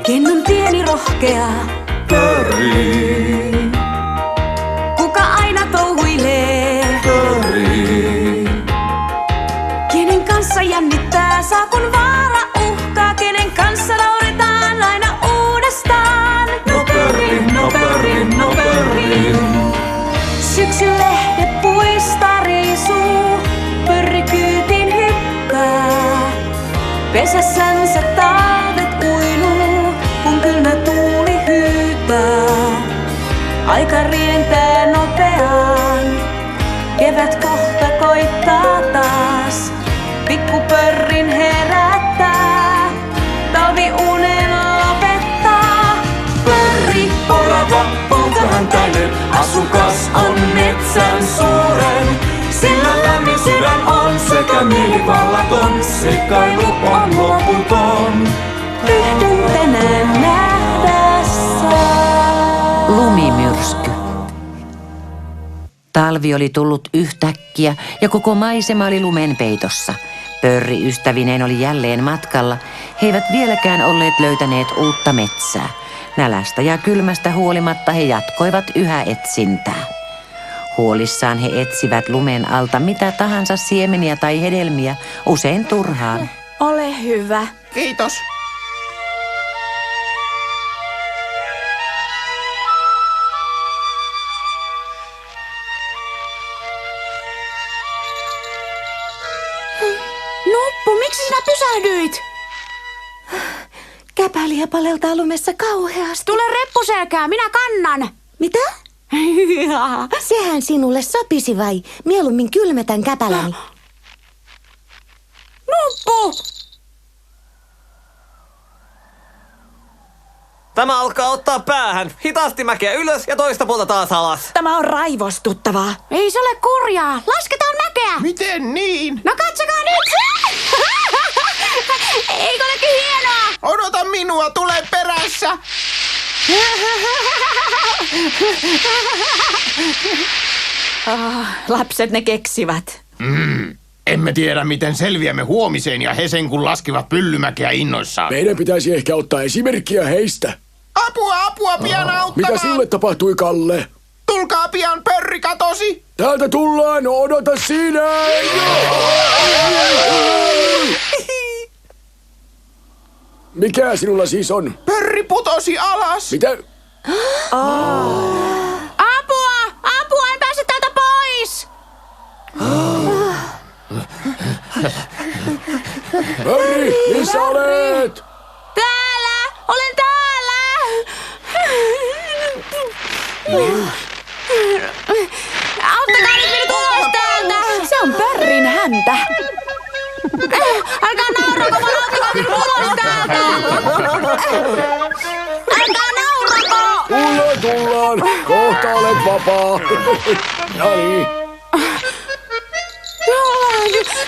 Ken on pieni rohkea? Pörri. Kuka aina touhuilee? Pörri. Kenen kanssa jännittää, saa kun vaara uhkaa? Kenen kanssa nauretaan aina uudestaan? No pörri, no pörri, no pörri. Syksylehde puista riisuu, pörri kyytiin hyppää. Pesässänsä talvet uinuu, kun kylmä tuuli hyypää. Aika rientää nopeaan, kevät kohta koittaa taas. Pikkupörrin herättää, talvi unen lopettaa. Pörri, Orava, poutahantainen, asukas on metsän suuren. Sillä lämmin sydän on sekä mielivallaton, seikkailu on loputon. yhdyn tänään nähdessä. Lumimyrsky. Talvi oli tullut yhtäkkiä ja koko maisema oli lumen peitossa. Pörri ystävineen oli jälleen matkalla. He eivät vieläkään olleet löytäneet uutta metsää. Nälästä ja kylmästä huolimatta he jatkoivat yhä etsintää. Huolissaan he etsivät lumen alta mitä tahansa siemeniä tai hedelmiä, usein turhaan. Ole hyvä. Kiitos. Nuppu, miksi sinä pysähdyit? Käpäliä paleltaa lumessa kauheasti. Tule reppuselkää, minä kannan. Mitä? Sehän sinulle sopisi vai? Mieluummin kylmetän käpäläni. Nuppu! Tämä alkaa ottaa päähän. Hitaasti mäkeä ylös ja toista puolta taas alas. Tämä on raivostuttavaa. Ei se ole kurjaa. Lasketaan mäkeä. Miten niin? No katsokaa nyt. Eikö olekin hienoa? Odota minua, tule perässä. Lapset ne keksivät. Emme tiedä, miten selviämme huomiseen ja he sen kun laskivat pyllymäkeä innoissaan. Meidän pitäisi ehkä ottaa esimerkkiä heistä. Apua, pian auttamaan. Mitä sinulle tapahtui, Kalle? Tulkaa pian, pörri katosi. Täältä tullaan, odota siinä! Mikä sinulla siis on? Pörri putosi alas. Mitä? Apua! Apua! En pääse täältä pois! Pörri, missä olet? Täällä! Olen täällä! Auttakaa nyt minut ulos täältä! Se on Pörrin häntä. Älkää naurako, vaan auttakaa minut ulos täältä! Älkää naurako! Tullaan. Kohta olet vapaa. No niin.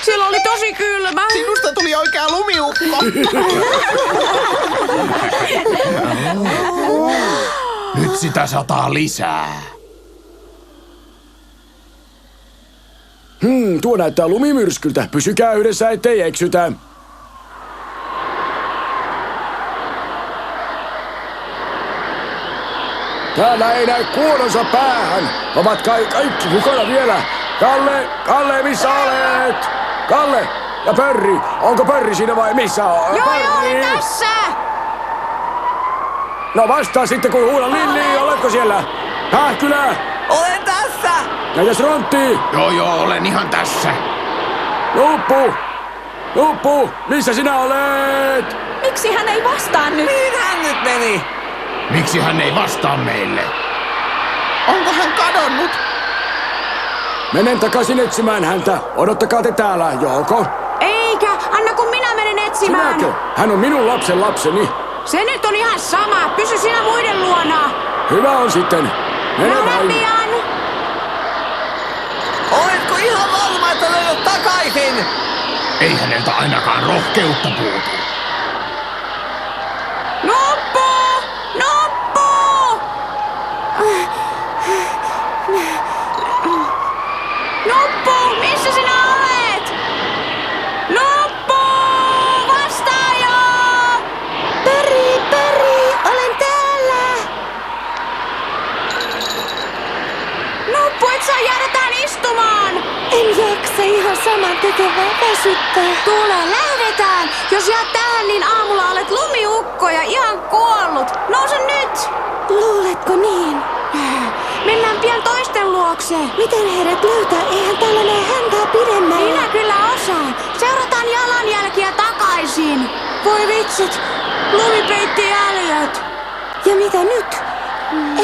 Siellä oli tosi kylmä. Sinusta tuli oikea lumiukko. Nyt sitä sataa lisää. Tuo näyttää lumimyrskyltä. Pysykää yhdessä, ettei eksytä. Täällä ei näy kuononsa päähän. Ovat kaikki mukana vielä. Kalle, missä olet? Kalle ja Pörri. Onko Pörri siinä vai missä on? Joo, Pörri. tässä! No vastaa sitten, kun huudan Lilli. Oletko siellä? Hähkylä. Olen tässä! Entäs Rontti? Joo, olen ihan tässä. Nuppu, missä sinä olet? Miksi hän ei vastaa nyt? Mihin hän nyt meni? Miksi hän ei vastaa meille? Onko hän kadonnut? Menen takaisin etsimään häntä. Odottakaa te täällä, joko? Eikä, anna kun minä menen etsimään. Sinäkö? Hän on minun lapseni. Se nyt on ihan sama. Pysy sinä muiden luona. Hyvä on sitten. Mene Nähdään vain. pian. Oletko ihan varma, että löydät takaisin? Ei häneltä ainakaan rohkeutta puutu. Nuppu! Nuppu! Nuppu, missä sinä olet? Nuppu! Vastaa jo! Pörri! ihan saman tekevää väsyttää. Tule, lähdetään! Jos jäät tähän, niin aamulla olet lumiukko ja ihan kuollut. Nouse nyt! Luuletko niin? Mennään pian toisten luokse. Miten heidät löytää? Eihän tällä näe häntää pidemmällä. Minä kyllä osaan. Seurataan jalanjälkiä takaisin. Voi vitsit, lumi peitti jäljet. Ja mitä nyt?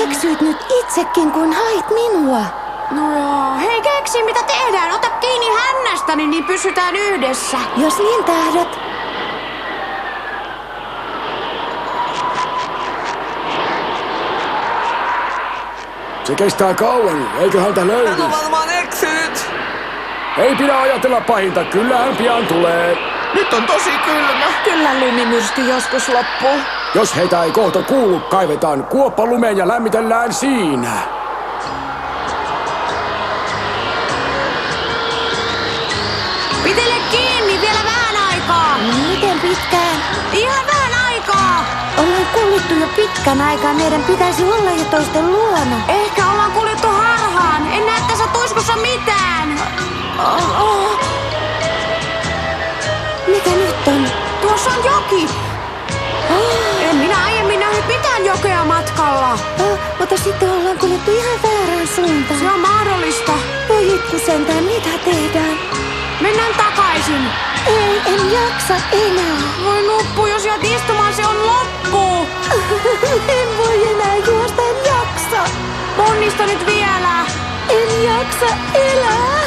Eksyit nyt itsekin, kun hait minua. No joo, hei keksi mitä tehdään. Ota kiinni hännästäni, niin pysytään yhdessä. Jos niin tahdot. Se kestää kauan, eikö häntä löydy? Hän on varmaan eksynyt. Ei pidä ajatella pahinta, kyllä hän pian tulee. Nyt on tosi kylmä. Kyllä lumimyrsky joskus loppuu. Jos heitä ei kohta kuulu, kaivetaan kuoppa lumeen ja lämmitellään siinä. Pitele kiinni vielä vähän aikaa. Miten pitkään? Ihan vähän aikaa. Ollaan kullittu jo pitkän aikaa. Meidän pitäisi olla jo toisten luona. Ehkä ollaan kuljettu harhaan. En näe tässä tuiskussa mitään. Mikä nyt on? Tuossa on joki. En minä aiemmin nähnyt mitään jokea matkalla. Mutta sitten ollaan kuljettu ihan väärään suuntaan. Se on mahdollista. Voi hitku sentään, mitä tehdään? Mennään takaisin. Ei, en jaksa enää. Voi nuppu, jos jäät istumaan, se on loppu. En voi enää juosta, en jaksa. Ponnista nyt vielä. En jaksa elää.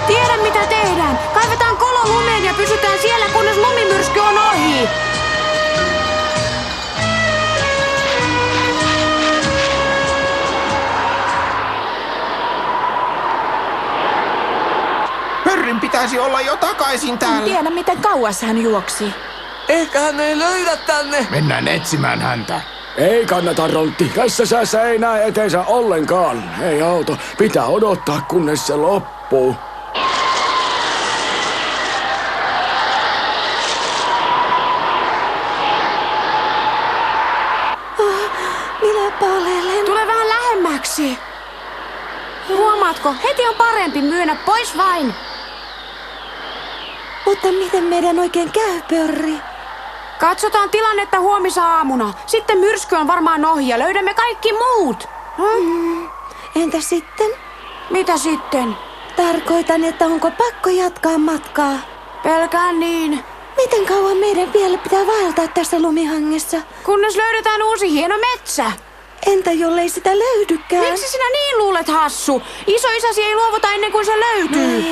Tiedän mitä tehdään. Kaivetaan kolo lumeen ja pysytään siellä, kunnes lumimyrsky on ohi. Pörrin pitäisi olla jo takaisin En täällä. tiedä, miten kauas hän juoksi. Ehkä hän ei löydä tänne. Mennään etsimään häntä. Ei kannata, Rontti. Tässä säässä ei näe eteensä ollenkaan. Ei auta. Pitää odottaa, kunnes se loppuu. Minä palelen. Tule vähän lähemmäksi. Huomaatko? Heti on parempi, myönnä pois vain. Mutta miten meidän oikein käy, Pörri? Katsotaan tilannetta huomisaamuna. Sitten myrsky on varmaan ohi ja löydämme kaikki muut. Entä sitten? Mitä sitten? Tarkoitan, että onko pakko jatkaa matkaa. Pelkään niin. Miten kauan meidän vielä pitää vaeltaa tässä lumihangessa? Kunnes löydetään uusi hieno metsä. Entä jollei sitä löydykään? Miksi sinä niin luulet, hassu? Isoisäsi ei luovuta ennen kuin se löytyy.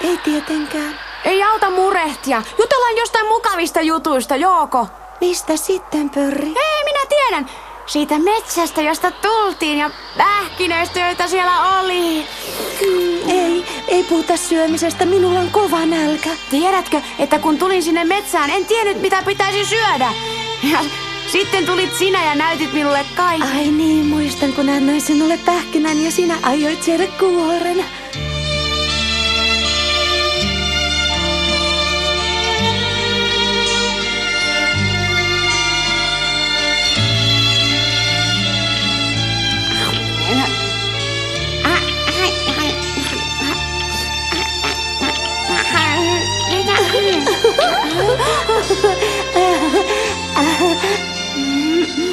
Ei tietenkään. Ei auta murehtia. Jutellaan jostain mukavista jutuista, Jooko. Mistä sitten, Pörri? Hei, minä tiedän. Siitä metsästä, josta tultiin ja pähkinöistä, joita siellä oli. Ei puhuta syömisestä. Minulla on kova nälkä. Tiedätkö, että kun tulin sinne metsään, en tiennyt mitä pitäisi syödä. Ja sitten tulit sinä ja näytit minulle kaiken. Ai niin, muistan kun annoin sinulle pähkinän ja sinä aioit syödä kuoren.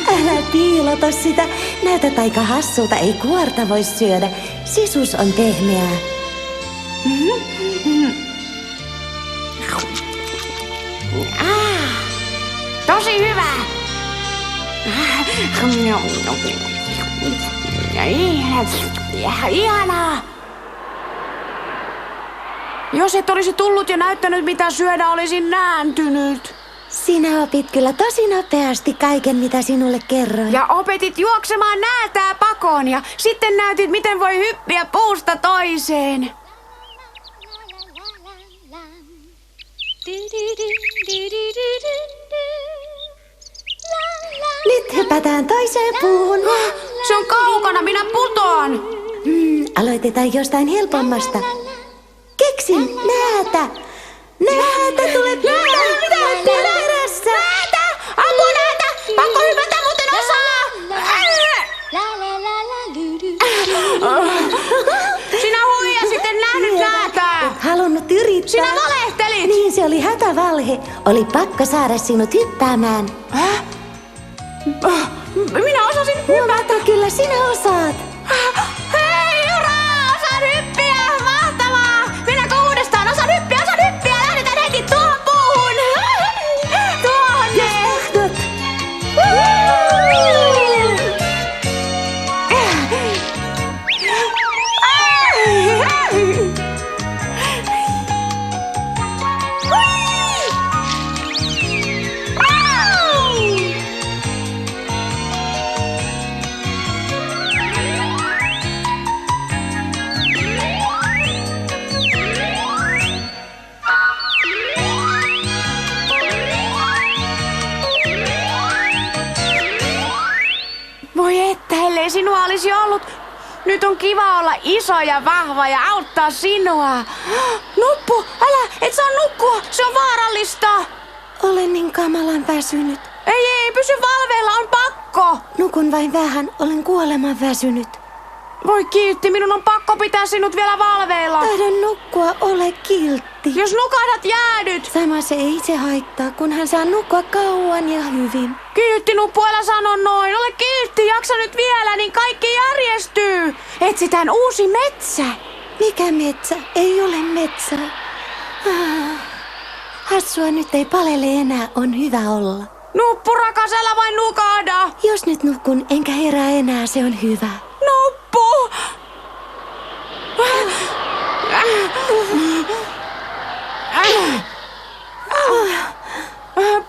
Älä piilota sitä. Näytät aika hassulta. Ei kuorta voi syödä. Sisus on pehmeää. Tosi hyvä. Ihanaa. Jos et olisi tullut ja näyttänyt mitä syödä, olisin nääntynyt. Sinä opit kyllä tosi nopeasti kaiken, mitä sinulle kerroin. Ja opetit juoksemaan näätää pakoon ja sitten näytit, miten voi hyppiä puusta toiseen. Nyt hypätään toiseen puuhun. Se on kaukana, minä putoan. Aloitetaan jostain helpommasta. Keksin, näätä. Näätä, tule perässä. Näätä! Apua näätä! Pakko hypätä, muuten osaa Sinä huijasit, en nähnyt näätä. Halunnut yrittää. Sinä valehtelit. Niin, se oli hätävalhe. Oli pakko saada sinut hyppäämään. Minä osasin hypätä. Mutta kyllä sinä osaat. Hei, hurraa! Osaan hyppiä! Mahtavaa! Mennäänkö uudestaan? Osaan hyppiä! Lähdetään heti tuohon puuhun! Tuohon ne! Tahdot. Voi että, ellei sinua olisi ollut. Nyt on kiva olla iso ja vahva ja auttaa sinua. Nuppu, älä, et saa nukkua, se on vaarallista. Olen niin kamalan väsynyt. Ei, pysy valveilla, on pakko. Nukun vain vähän, olen kuoleman väsynyt. Voi Kiltti, minun on pakko pitää sinut vielä valveilla. Tahdon nukkua, ole kiltti. Jos nukahdat, jäädyt. Sama se ei se haittaa, kun hän saa nukkua kauan ja hyvin. Kiltti, Nuppu, älä sano noin. Ole kiltti, jaksa nyt vielä, niin kaikki järjestyy. Etsitään uusi metsä. Mikä metsä? Ei ole metsää. Hassua nyt ei palele enää, on hyvä olla. Nuppu, rakas, älä vain nukahda. Jos nyt nukun enkä herää enää, se on hyvä. Nuppu!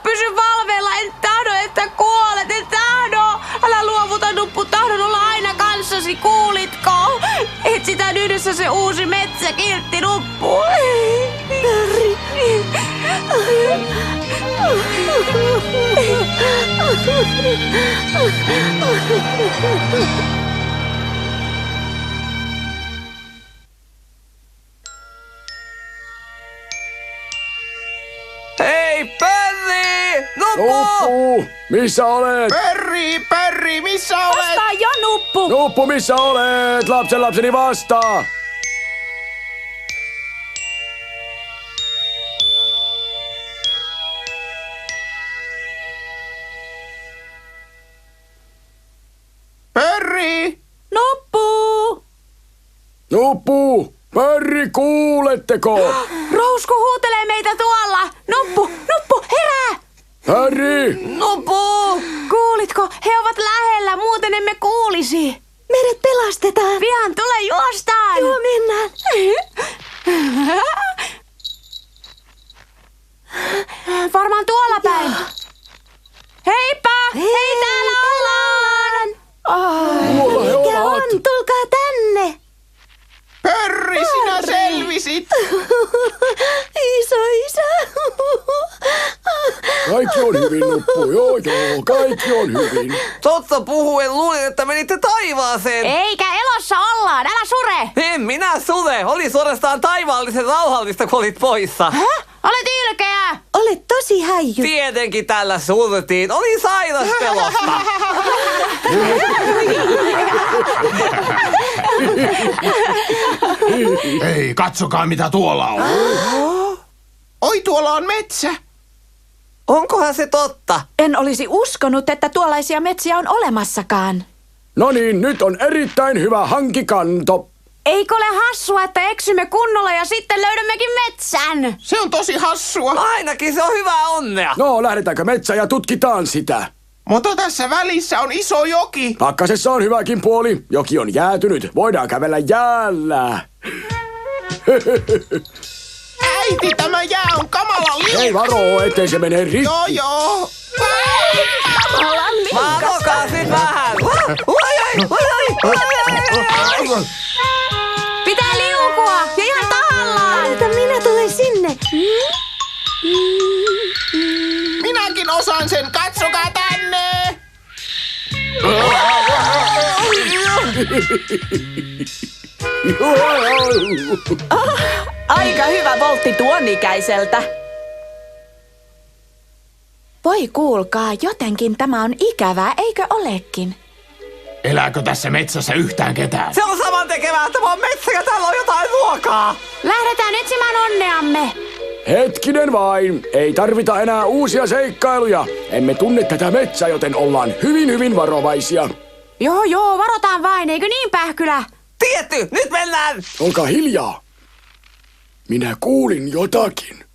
Pysy valveilla, en tahdo, että kuolet, en tahdo. Älä luovuta, Nuppu, tahdon olla aina kanssasi, kuulitko? Etsitään yhdessä se uusi metsä, Kiltti, Nuppu. Hei, Perri! Nuppu! Nuppu, missä olet? Perri, missä olet? Vastaa jo, Nuppu. Nuppu, missä olet? Lapseni vastaa. Perri! Nuppu! Nuppu, Perri, kuuletteko? Rousku huutelee meitä tuolla. Nuppu, herää! Perri! Nuppu! Kuulitko? He ovat lähellä, muuten emme kuulisi. Meidät pelastetaan. Pian tule juostaan. Joo, mennään. Varmaan tuolla päin. Heippa! Hei, täällä ollaan! Tuolla he Mikä ovat. on? Tulkaa tänne. Perri, sinä selvisit! Isä. Kaikki on hyvin, Nuppu. Joo, kaikki on hyvin. Totta puhuen luulin, että menitte taivaaseen. Eikä elossa ollaan, älä sure! En minä sure. Oli suorastaan taivaallisen rauhallista, kun olit poissa. Häh? Olet ilkeä! Olet tosi häijy. Tietenkin tällä surtiin. Oli sairas pelosta. Hei, katsokaa mitä tuolla on. Oi, tuolla on metsä. Onkohan se totta? En olisi uskonut, että tuollaisia metsiä on olemassakaan. No niin, nyt on erittäin hyvä hankikanto. Eikö ole hassua, että eksymme kunnolla ja sitten löydämmekin metsän? Se on tosi hassua. Ainakin se on hyvää onnea. No, lähdetäänkö metsään ja tutkitaan sitä? Mutta tässä välissä on iso joki. Pakkasessa on hyväkin puoli. Joki on jäätynyt. Voidaan kävellä jäällä. Äiti, tämä jää on kamala liikaa. Ei varo, ettei se mene rikki. Joo. Valvokaa sit vähän. Pitää liukua ja ihan tahallaan! Ota, minä tulen sinne. Minäkin osaan sen, katsokaa tänne. Aika hyvä voltti tuon ikäiseltä. Voi kuulkaa, jotenkin tämä on ikävää, eikö olekin? Elääkö tässä metsässä yhtään ketään? Se on saman tekevää, että mä oon metsä ja täällä on jotain ruokaa. Lähdetään etsimään onneamme. Hetkinen vain. Ei tarvita enää uusia seikkailuja. Emme tunne tätä metsää, joten ollaan hyvin varovaisia. Joo, varotaan vain, eikö niin, Pähkylä? Tietty, nyt mennään. Olkaa hiljaa. Minä kuulin jotakin.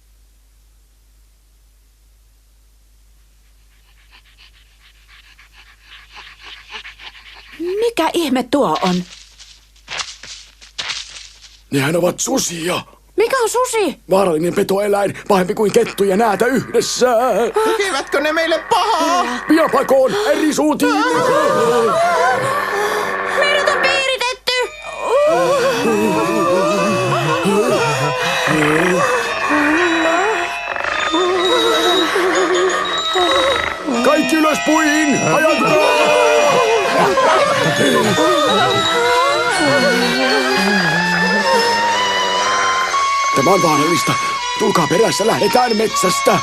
Mikä ihme tuo on? Nehän ovat susia. Mikä on susi? Vaarallinen petoeläin, pahempi kuin kettu ja näätä yhdessä. Tekevätkö ne meille pahaa? Pian pakoon, eri suuntiin. Meidät on piiritetty! Kaikki ylös puihin! Ajantaa! Tämä on vaarallista. Tulkaa perässä, lähdetään metsästä.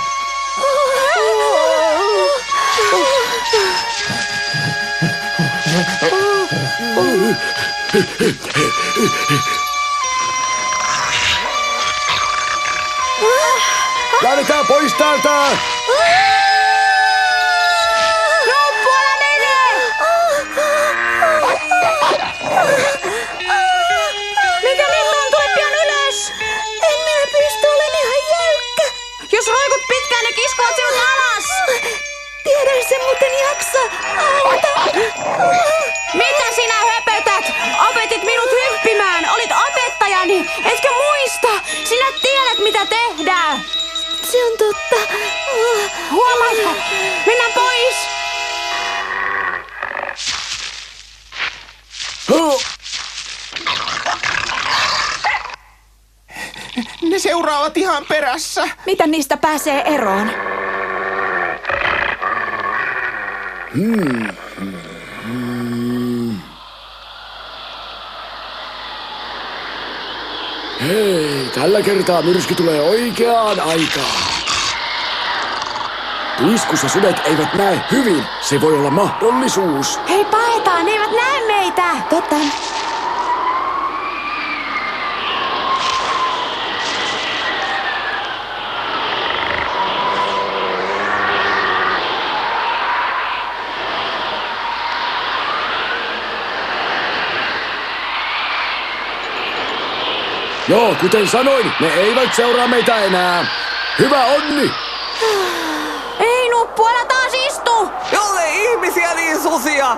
Lähdetään pois täältä! Nuppu, älä mene! Mikä milloin? Tule pian ylös! En minä pysty, olen ihan jäykkä. Jos roikut pitkään, ne kiskovat sinut alas! Tiedän sen, muuten jaksa. Auta! Mitä sinä höpötät? Opetit minut hyppimään! Olit opettajani! Etkö muista? Sinä tiedät, mitä tehdään! Se on totta. Huomaatko? Mennään pois! Ne seuraavat ihan perässä. Miten niistä pääsee eroon? Hei, tällä kertaa myrsky tulee oikeaan aikaan. Tuiskus ja sudet eivät näe hyvin. Se voi olla mahdollisuus. Hei, paetaan! Ne eivät näe meitä! Totta. Joo, kuten sanoin, ne eivät seuraa meitä enää. Hyvä onni! Ei, Nuppu, älä taas istu! Jollei ihmisiä, niin susia.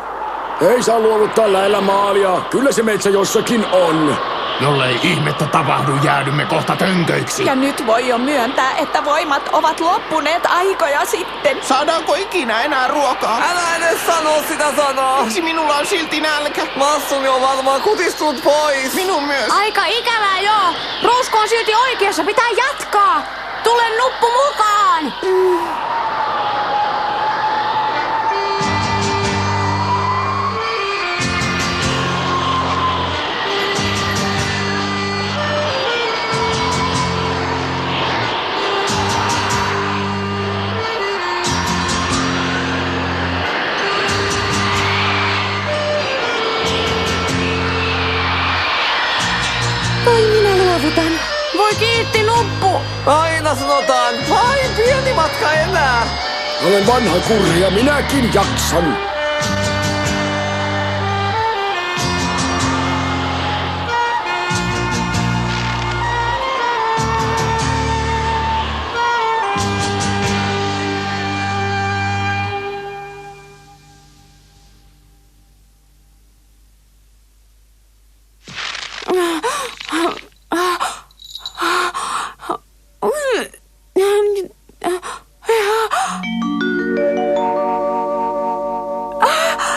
Ei saa luovuttaa lähellä maalia. Kyllä se metsä jossakin on. Jollei ihmettä tapahdu, jäädymme kohta tönköiksi. Ja nyt voi jo myöntää, että voimat ovat loppuneet aikoja sitten. Saadaanko ikinä enää ruokaa? Älä edes sano sitä sanaa. Miksi minulla on silti nälkä? Massuni on varmaan kutistunut pois. Minun myös. Aika ikävää joo! Ruusko on silti oikeassa, pitää jatkaa! Tule, Nuppu, mukaan! Vai minä luovutan. Voi kiitti, Nuppu! Aina sanotaan, vain pieni matka enää. Olen vanha kurri ja minäkin jaksan.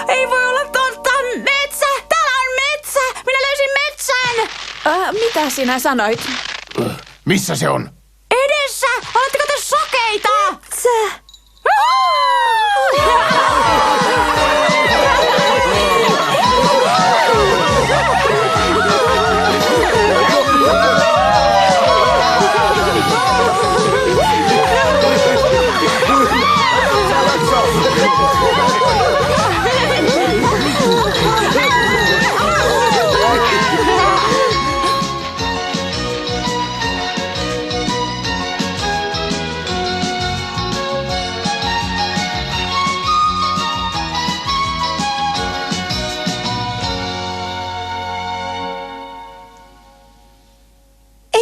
Ei voi olla totta! Metsä! Täällä on metsä! Minä löysin metsän! Mitä sinä sanoit? Missä se on? Edessä! Oletteko te sokeita? Sä.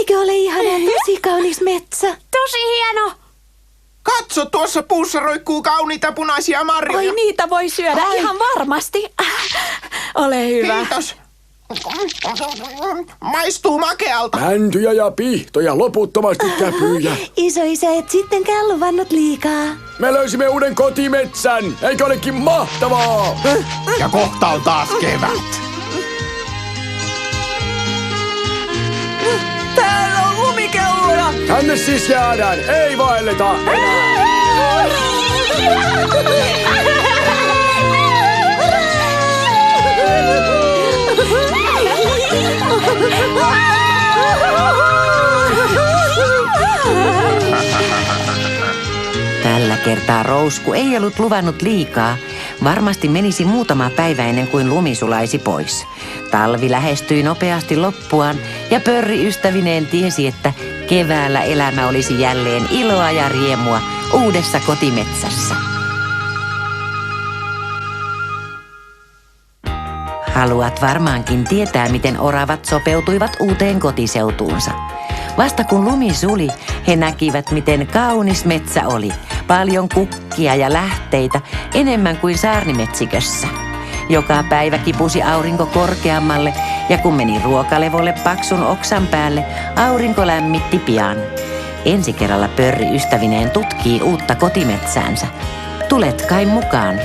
Eikö ole ihana tosi kaunis metsä? Tosi hieno. Katso, tuossa puussa roikkuu kauniita punaisia marjoja. Oi, niitä voi syödä ihan varmasti. Ole hyvä. Kiitos. Maistuu makealta. Mäntyjä ja pihtoja, loputtomasti käpyjä. Isoisä, et sittenkään luvannut liikaa. Me löysimme uuden kotimetsän. Eikö olekin mahtavaa? Ja kohta on taas kevät. Täällä on lumikelloja. Tänne siis jäädään. Ei vaelleta enää. Tällä kertaa Rousku ei ollut luvannut liikaa. Varmasti menisi muutama päivä ennen kuin lumi sulaisi pois. Talvi lähestyi nopeasti loppuaan ja Pörri ystävineen tiesi, että keväällä elämä olisi jälleen iloa ja riemua uudessa kotimetsässä. Haluat varmaankin tietää, miten oravat sopeutuivat uuteen kotiseutuunsa. Vasta kun lumi suli, he näkivät, miten kaunis metsä oli. Paljon kukkia ja lähteitä, enemmän kuin saarnimetsikössä. Joka päivä kipusi aurinko korkeammalle, ja kun meni ruokalevolle paksun oksan päälle, aurinko lämmitti pian. Ensi kerralla Pörri ystävineen tutkii uutta kotimetsäänsä. Tulet kai mukaan.